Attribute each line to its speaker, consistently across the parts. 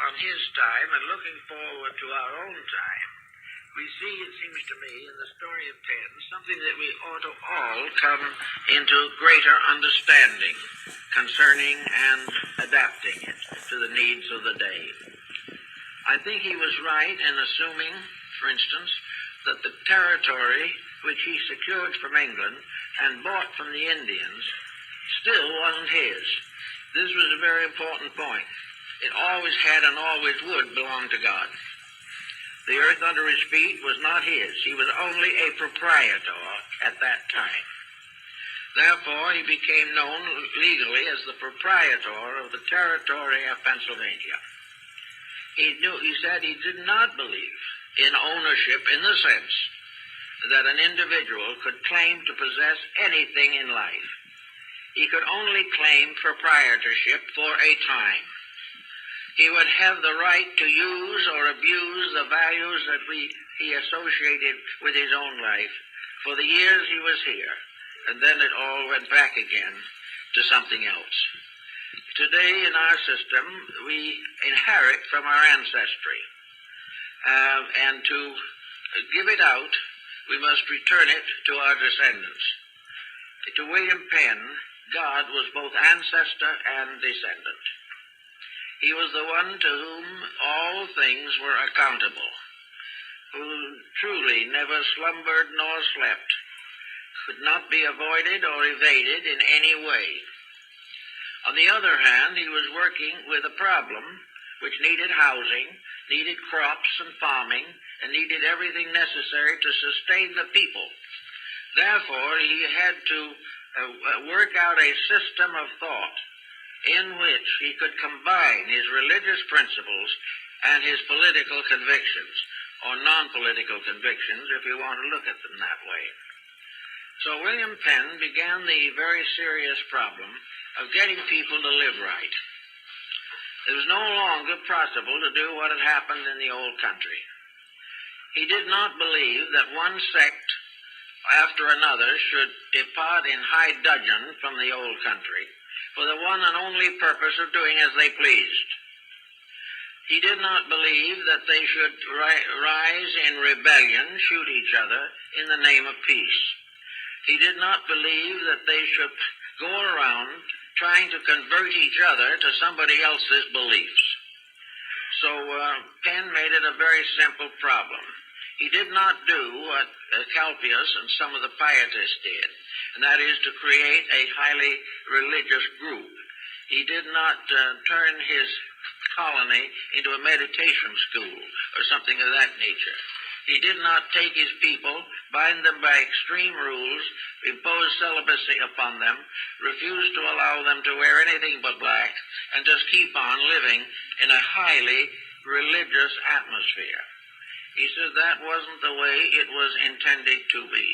Speaker 1: on his time and looking forward to our own time, we see, it seems to me, in the story of Penn, something that we ought to all come into greater understanding concerning and adapting it to the needs of the day. I think he was right in assuming, for instance, that the territory which he secured from England and bought from the Indians still wasn't his. This was a very important point. It always had and always would belong to God. The earth under his feet was not his. He was only a proprietor at that time. Therefore, he became known legally as the proprietor of the territory of Pennsylvania. He said he did not believe in ownership in the sense that an individual could claim to possess anything in life. He could only claim proprietorship for a time. He would have the right to use or abuse the values that he associated with his own life for the years he was here, and then it all went back again to something else. Today in our system, we inherit from our ancestry, and to give it out, we must return it to our descendants. To William Penn, God was both ancestor and descendant. He was the one to whom all things were accountable, who truly never slumbered nor slept, could not be avoided or evaded in any way. On the other hand, he was working with a problem which needed housing, needed crops and farming, and needed everything necessary to sustain the people. Therefore, he had to work out a system of thought in which he could combine his religious principles and his political convictions, or non-political convictions, if you want to look at them that way. So William Penn began the very serious problem of getting people to live right. It was no longer possible to do what had happened in the old country. He did not believe that one sect after another should depart in high dudgeon from the old country for the one and only purpose of doing as they pleased. He did not believe that they should rise in rebellion, shoot each other in the name of peace. He did not believe that they should go around trying to convert each other to somebody else's beliefs. So Penn made it a very simple problem. He did not do what Calpius and some of the pietists did, and that is to create a highly religious group. He did not turn his colony into a meditation school or something of that nature. He did not take his people, bind them by extreme rules, impose celibacy upon them, refuse to allow them to wear anything but black, and just keep on living in a highly religious atmosphere. He said that wasn't the way it was intended to be.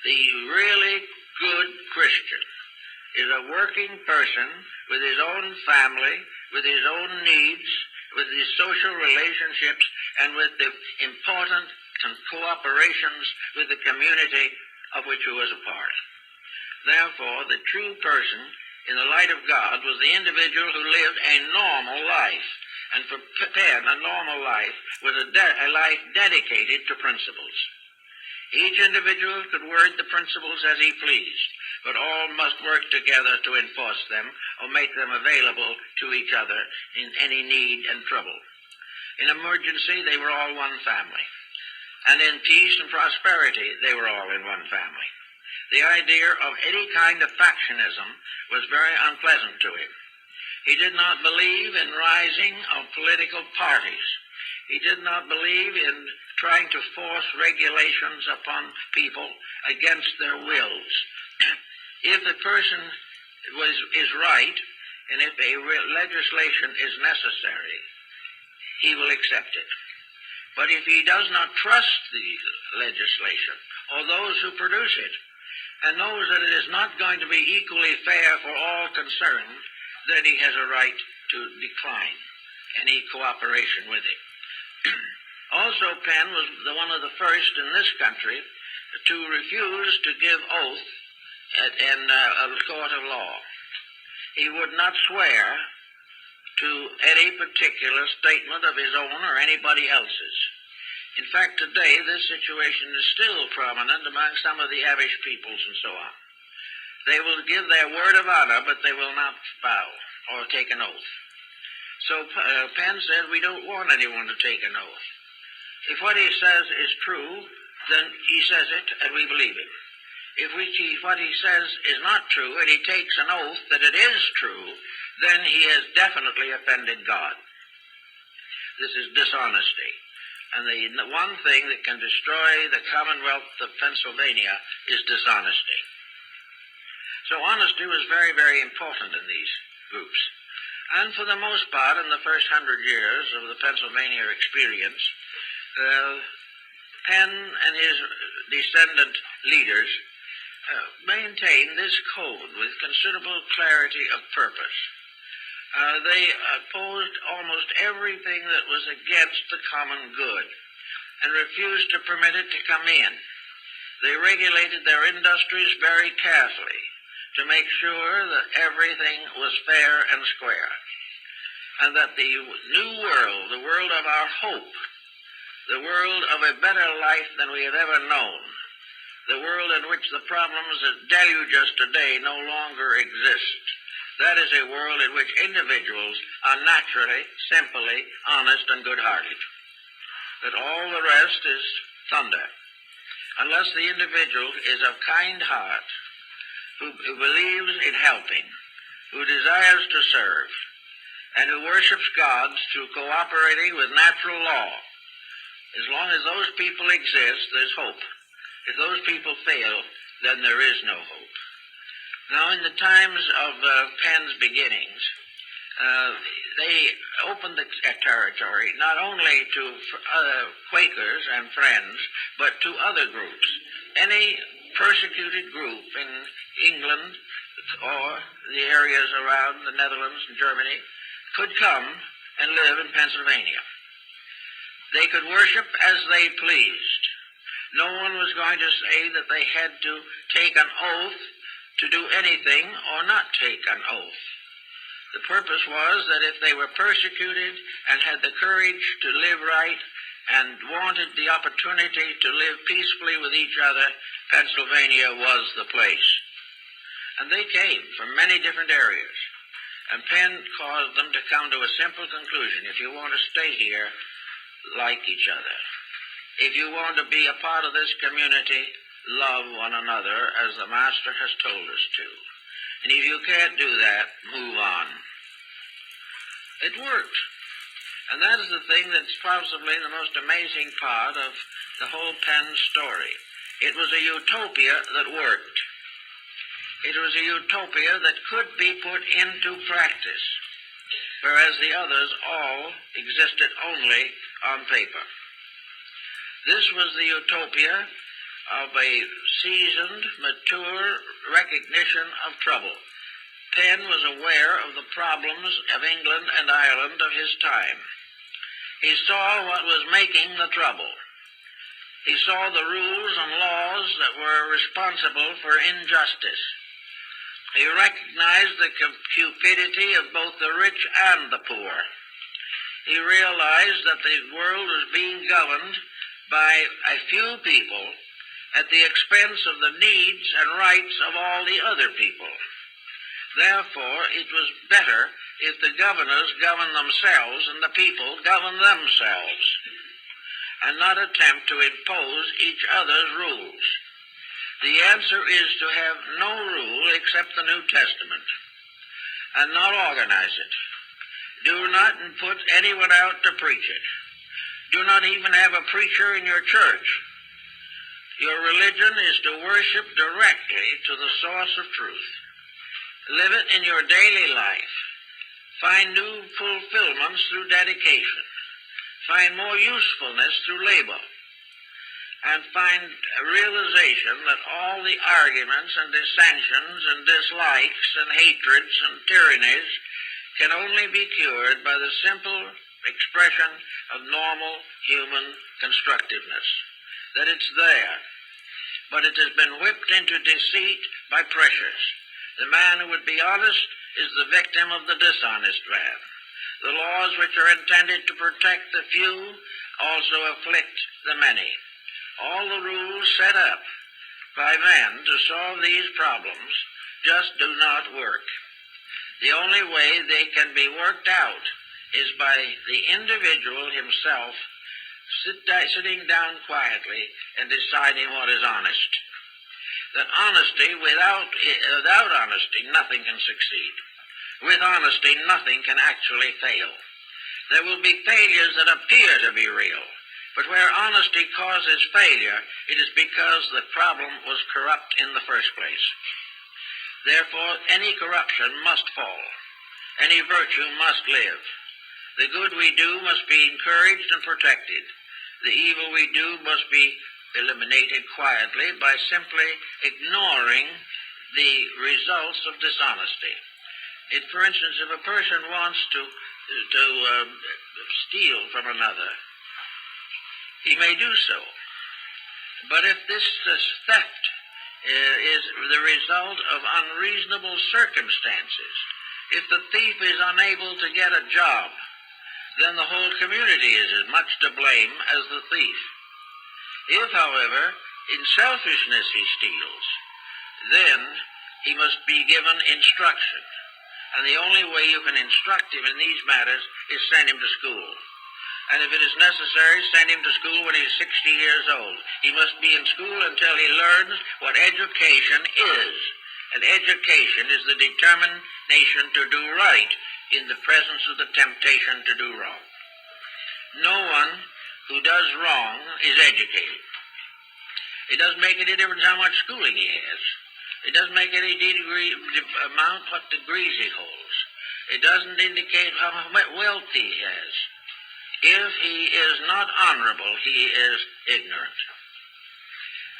Speaker 1: The really good Christian is a working person with his own family, with his own needs, with his social relationships, and with the important cooperations with the community of which he was a part. Therefore, the true person in the light of God was the individual who lived a normal life. And for Penn, a normal life was a life dedicated to principles. Each individual could word the principles as he pleased, but all must work together to enforce them or make them available to each other in any need and trouble. In emergency, they were all one family. And in peace and prosperity, they were all in one family. The idea of any kind of factionism was very unpleasant to him. He did not believe in rising of political parties. He did not believe in trying to force regulations upon people against their wills. If the person is right, and if a legislation is necessary, he will accept it. But if he does not trust the legislation or those who produce it, and knows that it is not going to be equally fair for all concerned, then he has a right to decline any cooperation with it. Also, Penn was one of the first in this country to refuse to give oath in a court of law. He would not swear to any particular statement of his own or anybody else's. In fact, today this situation is still prominent among some of the Amish peoples and so on. They will give their word of honor, but they will not vow or take an oath. So Penn said, we don't want anyone to take an oath. If what he says is true, then he says it and we believe him. If what he says is not true and he takes an oath that it is true, then he has definitely offended God. This is dishonesty. And the one thing that can destroy the Commonwealth of Pennsylvania is dishonesty. So honesty was very, very important in these groups. And for the most part, in the first 100 years of the Pennsylvania experience, Penn and his descendant leaders maintained this code with considerable clarity of purpose. They opposed almost everything that was against the common good and refused to permit it to come in. They regulated their industries very carefully to make sure that everything was fair and square, and that the new world, the world of our hope, the world of a better life than we have ever known, the world in which the problems that deluge us today no longer exist, that is a world in which individuals are naturally, simply, honest and good-hearted. That all the rest is thunder, unless the individual is of kind heart, who believes in helping, who desires to serve, and who worships God through cooperating with natural law. As long as those people exist, there's hope. If those people fail, then there is no hope. Now, in the times of Penn's beginnings, they opened the territory not only to Quakers and Friends, but to other groups. Any persecuted group in England or the areas around the Netherlands and Germany could come and live in Pennsylvania. They could worship as they pleased. No one was going to say that they had to take an oath to do anything or not take an oath. The purpose was that if they were persecuted and had the courage to live right and wanted the opportunity to live peacefully with each other, Pennsylvania was the place. And they came from many different areas. And Penn caused them to come to a simple conclusion. If you want to stay here, like each other. If you want to be a part of this community, love one another as the Master has told us to. And if you can't do that, move on. It worked. And that is the thing that's possibly the most amazing part of the whole Penn story. It was a utopia that worked. It was a utopia that could be put into practice, whereas the others all existed only on paper. This was the utopia of a seasoned, mature recognition of trouble. Penn was aware of the problems of England and Ireland of his time. He saw what was making the trouble. He saw the rules and laws that were responsible for injustice. He recognized the cupidity of both the rich and the poor. He realized that the world was being governed by a few people at the expense of the needs and rights of all the other people. Therefore, it was better if the governors governed themselves and the people governed themselves, and not attempt to impose each other's rules. The answer is to have no rule except the New Testament, and not organize it. Do not put anyone out to preach it. Do not even have a preacher in your church. Your religion is to worship directly to the source of truth. Live it in your daily life. Find new fulfillments through dedication. Find more usefulness through labor. And find a realization that all the arguments and dissensions and dislikes and hatreds and tyrannies can only be cured by the simple expression of normal human constructiveness. That it's there, but it has been whipped into deceit by pressures. The man who would be honest is the victim of the dishonest man. The laws which are intended to protect the few also afflict the many. All the rules set up by men to solve these problems just do not work. The only way they can be worked out is by the individual himself sitting down quietly and deciding what is honest. That honesty, without honesty, nothing can succeed. With honesty, nothing can actually fail. There will be failures that appear to be real, but where honesty causes failure, it is because the problem was corrupt in the first place. Therefore, any corruption must fall. Any virtue must live. The good we do must be encouraged and protected. The evil we do must be eliminated quietly by simply ignoring the results of dishonesty. For instance, if a person wants to steal from another, he may do so. But if this theft is the result of unreasonable circumstances, if the thief is unable to get a job, then the whole community is as much to blame as the thief. If, however, in selfishness he steals, then he must be given instruction. And the only way you can instruct him in these matters is send him to school. And if it is necessary, send him to school when he's 60 years old. He must be in school until he learns what education is. And education is the determination to do right in the presence of the temptation to do wrong. No one who does wrong is educated. It doesn't make any difference how much schooling he has. It doesn't make any amount what degrees he holds. It doesn't indicate how much wealth he has. If he is not honorable, he is ignorant.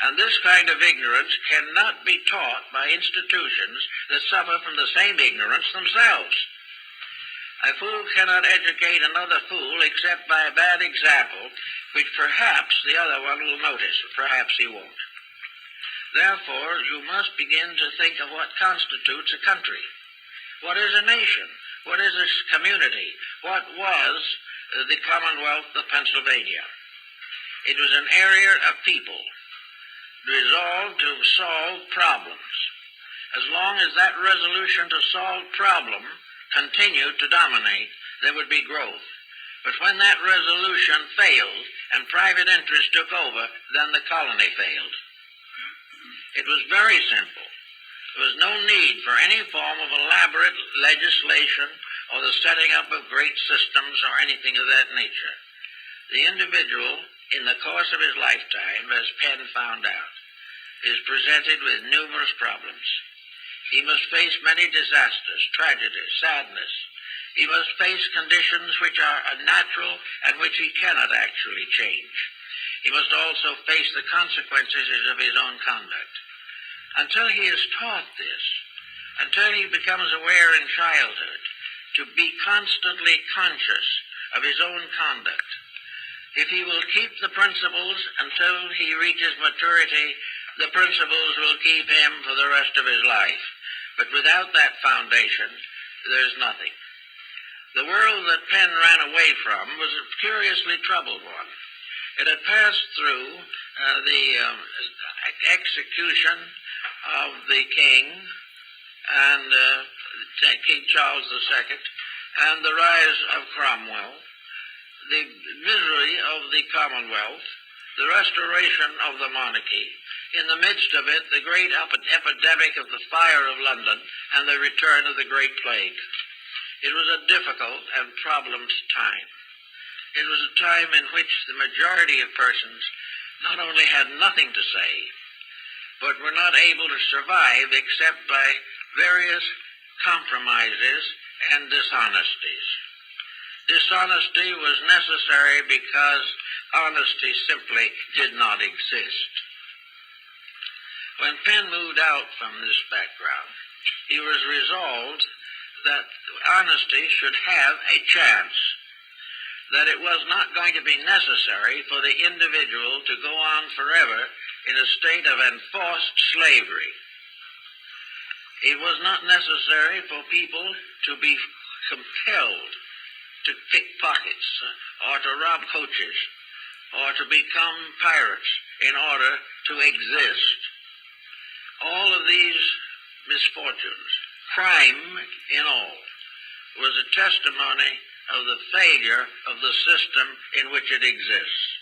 Speaker 1: And this kind of ignorance cannot be taught by institutions that suffer from the same ignorance themselves. A fool cannot educate another fool except by a bad example, which perhaps the other one will notice, or perhaps he won't. Therefore, you must begin to think of what constitutes a country. What is a nation? What is a community? What was the Commonwealth of Pennsylvania? It was an area of people resolved to solve problems. As long as that resolution to solve problem continued to dominate, there would be growth. But when that resolution failed and private interest took over, then the colony failed. It was very simple. There was no need for any form of elaborate legislation or the setting up of great systems or anything of that nature. The individual, in the course of his lifetime, as Penn found out, is presented with numerous problems. He must face many disasters, tragedies, sadness. He must face conditions which are unnatural and which he cannot actually change. He must also face the consequences of his own conduct. Until he is taught this, until he becomes aware in childhood to be constantly conscious of his own conduct, if he will keep the principles until he reaches maturity, the principles will keep him for the rest of his life. But without that foundation, there's nothing. The world that Penn ran away from was a curiously troubled one. It had passed through the execution of the king and King Charles II, and the rise of Cromwell, the misery of the Commonwealth, the restoration of the monarchy, in the midst of it, the great epidemic of the fire of London and the return of the Great Plague. It was a difficult and problemed time. It was a time in which the majority of persons not only had nothing to say, but were not able to survive except by various compromises and dishonesties. Dishonesty was necessary because honesty simply did not exist. When Penn moved out from this background, he was resolved that honesty should have a chance, that it was not going to be necessary for the individual to go on forever in a state of enforced slavery. It was not necessary for people to be compelled to pick pockets, or to rob coaches, or to become pirates in order to exist. All of these misfortunes, crime in all, was a testimony of the failure of the system in which it exists.